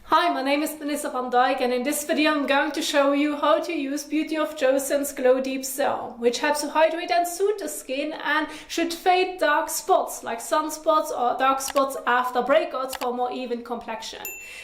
Hi, my name is Vanessa van Dijk, and in this video I'm going to show you how to use Beauty of Joseon's Glow Deep Serum, which helps to hydrate and soothe the skin and should fade dark spots like sunspots or dark spots after breakouts for a more even complexion.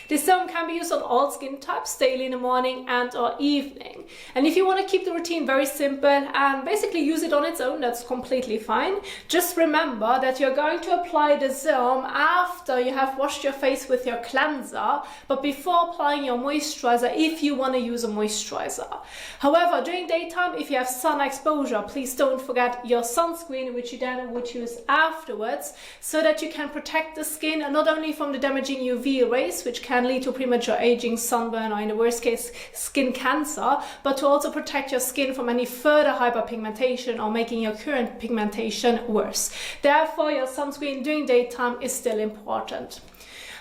This serum can be used on all skin types daily in the morning and or evening. And if you want to keep the routine very simple and basically use it on its own, that's completely fine. Just remember that you're going to apply the serum after you have washed your face with your cleanser, but before applying your moisturizer if you want to use a moisturizer. However, during daytime, if you have sun exposure, please don't forget your sunscreen, which you then would use afterwards, so that you can protect the skin not only from the damaging UV rays, which can lead to premature aging, sunburn, or in the worst case, skin cancer, but to also protect your skin from any further hyperpigmentation or making your current pigmentation worse. Therefore, your sunscreen during daytime is still important.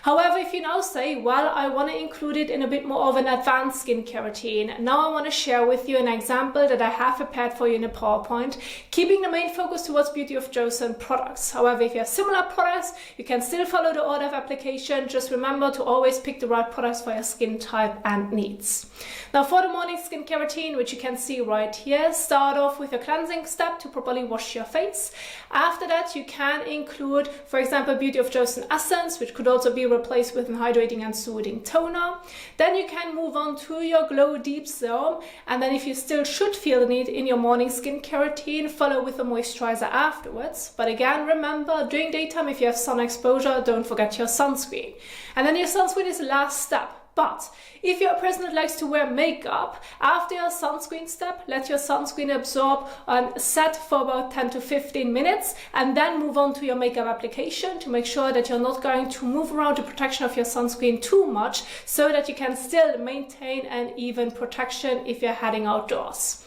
However, if you now say, well, I want to include it in a bit more of an advanced skincare routine, now I want to share with you an example that I have prepared for you in a PowerPoint, keeping the main focus towards Beauty of Joseon products. However, if you have similar products, you can still follow the order of application. Just remember to always pick the right products for your skin type and needs. Now, for the morning skincare routine, which you can see right here, start off with a cleansing step to properly wash your face. After that, you can include, for example, Beauty of Joseon Essence, which could also be replaced with an hydrating and soothing toner. Then you can move on to your Glow Deep Serum, and then if you still should feel the need in your morning skincare routine, follow with a moisturizer afterwards. But again, remember, during daytime, if you have sun exposure, don't forget your sunscreen. And then your sunscreen is the last step. But if you're a person that likes to wear makeup, after your sunscreen step, let your sunscreen absorb and set for about 10 to 15 minutes, and then move on to your makeup application to make sure that you're not going to move around the protection of your sunscreen too much, so that you can still maintain an even protection if you're heading outdoors.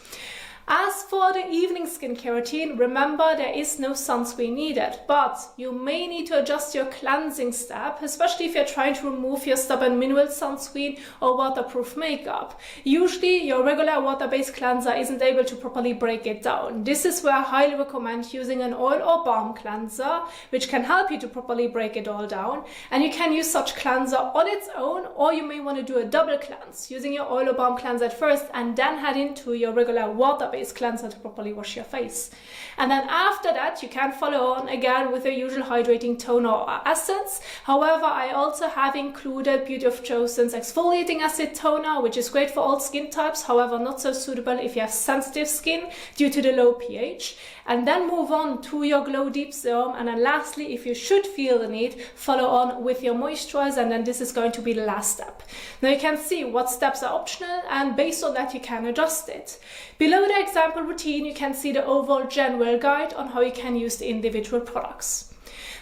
As for the evening skincare routine, remember there is no sunscreen needed, but you may need to adjust your cleansing step, especially if you're trying to remove your stubborn mineral sunscreen or waterproof makeup. Usually your regular water-based cleanser isn't able to properly break it down. This is where I highly recommend using an oil or balm cleanser, which can help you to properly break it all down. And you can use such cleanser on its own, or you may want to do a double cleanse, using your oil or balm cleanser at first and then head into your regular water-based cleanser to properly wash your face. And then after that, you can follow on again with the usual hydrating toner or essence. However, I also have included Beauty of Joseon's exfoliating acid toner, which is great for all skin types, however not so suitable if you have sensitive skin due to the low pH. And then move on to your Glow Deep Serum, and then lastly, if you should feel the need, follow on with your moisturizer, and then this is going to be the last step. Now you can see what steps are optional, and based on that you can adjust it. Below the example routine, you can see the overall general guide on how you can use the individual products.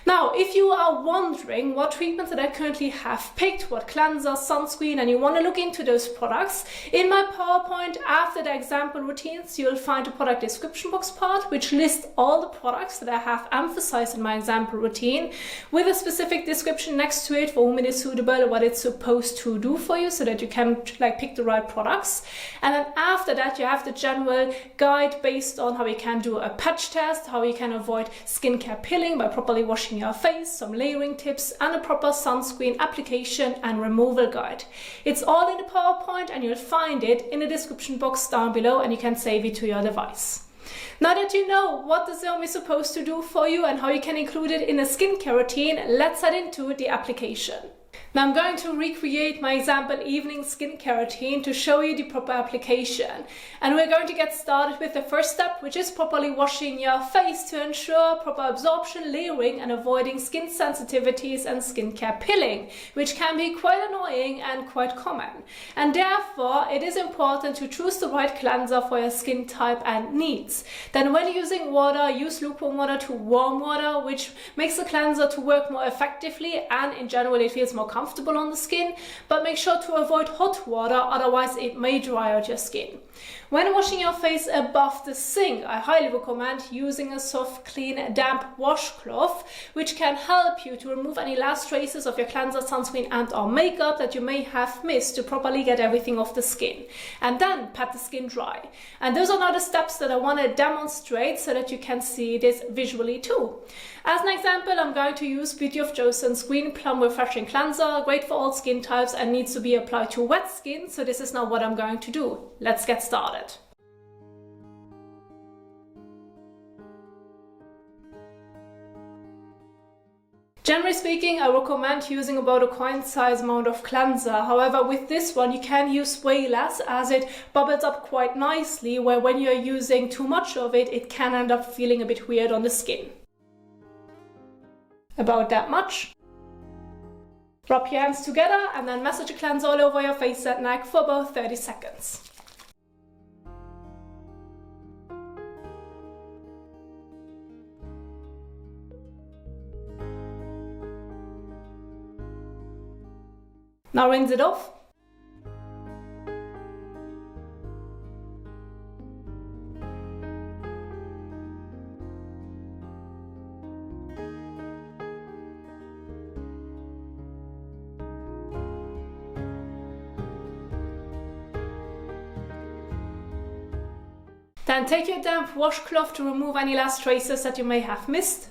Now, if you are wondering what treatments that I currently have picked, what cleanser, sunscreen, and you want to look into those products, in my PowerPoint after the example routines, you'll find a product description box part, which lists all the products that I have emphasized in my example routine, with a specific description next to it for whom it is suitable, what it's supposed to do for you, so that you can pick the right products. And then after that, you have the general guide based on how you can do a patch test, how you can avoid skincare peeling by properly washing your face, some layering tips, and a proper sunscreen application and removal guide. It's all in the PowerPoint, and you'll find it in the description box down below, and you can save it to your device. Now that you know what the serum is supposed to do for you and how you can include it in a skincare routine, let's head into the application. Now I'm going to recreate my example evening skincare routine to show you the proper application. And we're going to get started with the first step, which is properly washing your face to ensure proper absorption, layering, and avoiding skin sensitivities and skincare peeling, which can be quite annoying and quite common. And therefore, it is important to choose the right cleanser for your skin type and needs. Then when using water, use lukewarm water to warm water, which makes the cleanser to work more effectively, and in general it feels more comfortable on the skin, but make sure to avoid hot water, otherwise it may dry out your skin. When washing your face above the sink, I highly recommend using a soft, clean, damp washcloth, which can help you to remove any last traces of your cleanser, sunscreen, and or makeup that you may have missed to properly get everything off the skin. And then pat the skin dry. And those are now the steps that I want to demonstrate so that you can see this visually too. As an example, I'm going to use Beauty of Joseon's Green Plum Refreshing Cleanser cleanser, great for all skin types and needs to be applied to wet skin, so this is now what I'm going to do. Let's get started. Generally speaking, I recommend using about a coin size amount of cleanser. However, with this one you can use way less as it bubbles up quite nicely, where when you're using too much of it, it can end up feeling a bit weird on the skin. About that much. Rub your hands together and then massage a cleanser all over your face and neck for about 30 seconds. Now rinse it off. Then take your damp washcloth to remove any last traces that you may have missed.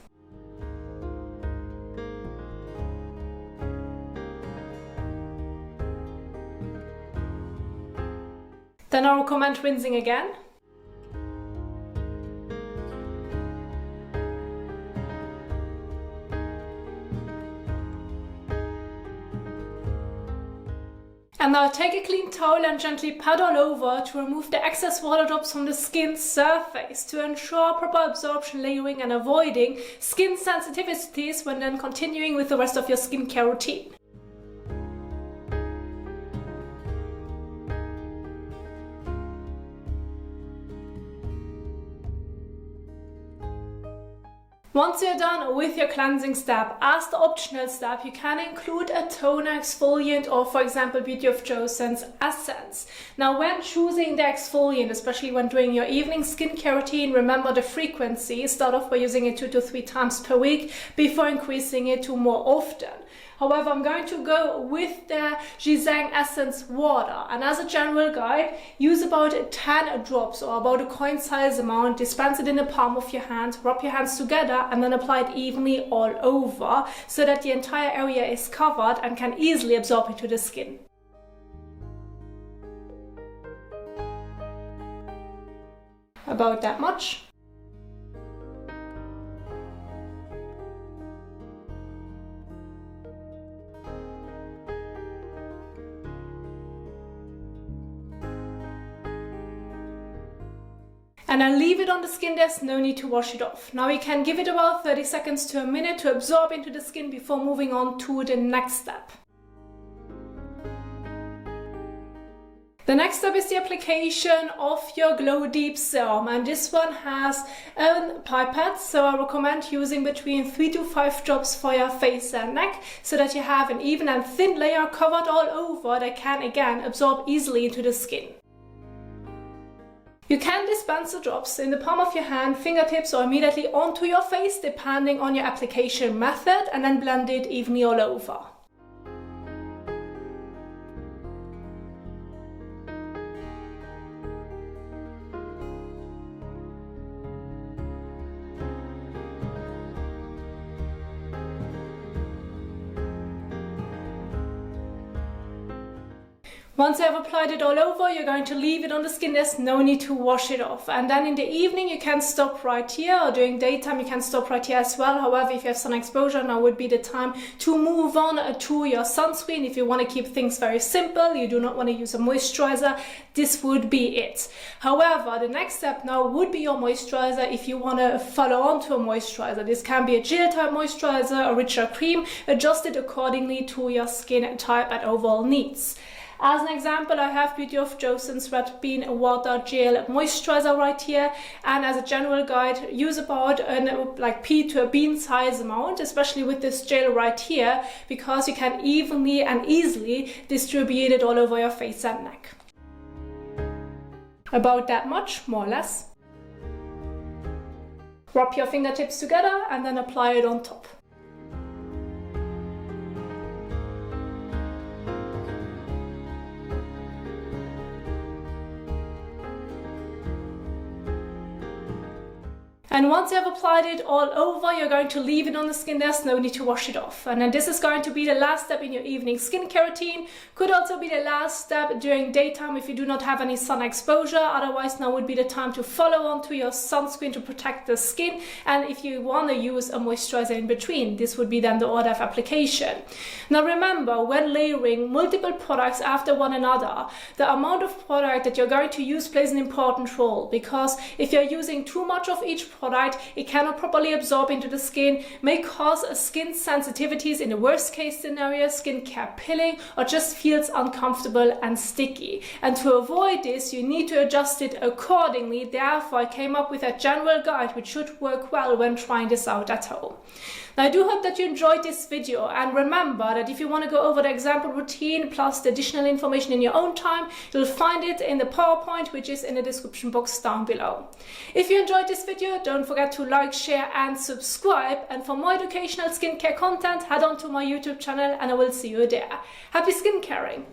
Then I recommend rinsing again. And now take a clean towel and gently pat all over to remove the excess water drops from the skin surface to ensure proper absorption, layering and avoiding skin sensitivities when then continuing with the rest of your skincare routine. Once you're done with your cleansing step, as the optional step, you can include a toner, exfoliant, or for example Beauty of Joseon's Essence. Now when choosing the exfoliant, especially when doing your evening skincare routine, remember the frequency. Start off by using it 2 to 3 times per week before increasing it to more often. However, I'm going to go with the Gisang Essence Water, and as a general guide, use about 10 drops or about a coin size amount, dispense it in the palm of your hand, rub your hands together and then apply it evenly all over so that the entire area is covered and can easily absorb into the skin. About that much. And then leave it on the skin, there's no need to wash it off. Now you can give it about 30 seconds to a minute to absorb into the skin before moving on to the next step. The next step is the application of your Glow Deep Serum, and this one has a pipette, so I recommend using between 3 to 5 drops for your face and neck so that you have an even and thin layer covered all over that can again absorb easily into the skin. You can dispense the drops in the palm of your hand, fingertips or immediately onto your face depending on your application method, and then blend it evenly all over. Once you have applied it all over, you're going to leave it on the skin. There's no need to wash it off. And then in the evening, you can stop right here, or during daytime, you can stop right here as well. However, if you have sun exposure, now would be the time to move on to your sunscreen. If you want to keep things very simple, you do not want to use a moisturizer, this would be it. However, the next step now would be your moisturizer if you want to follow on to a moisturizer. This can be a gel type moisturizer, a richer cream, adjusted accordingly to your skin type and overall needs. As an example, I have Beauty of Joseon's Red Bean Water Gel Moisturizer right here, and as a general guide, use about like pea to a bean size amount, especially with this gel right here, because you can evenly and easily distribute it all over your face and neck. About that much, more or less. Rub your fingertips together and then apply it on top. And once you have applied it all over, you're going to leave it on the skin. There's no need to wash it off. And then this is going to be the last step in your evening skincare routine. Could also be the last step during daytime if you do not have any sun exposure. Otherwise, now would be the time to follow on to your sunscreen to protect the skin. And if you want to use a moisturizer in between, this would be then the order of application. Now remember, when layering multiple products after one another, the amount of product that you're going to use plays an important role, because if you're using too much of each product, it cannot properly absorb into the skin, may cause skin sensitivities in the worst case scenario, skincare pilling, or just feels uncomfortable and sticky. And to avoid this, you need to adjust it accordingly. Therefore, I came up with a general guide which should work well when trying this out at home. Now, I do hope that you enjoyed this video, and remember that if you want to go over the example routine plus the additional information in your own time, you'll find it in the PowerPoint, which is in the description box down below. If you enjoyed this video, don't forget to like, share and subscribe, and for more educational skincare content, head on to my YouTube channel and I will see you there. Happy skincaring!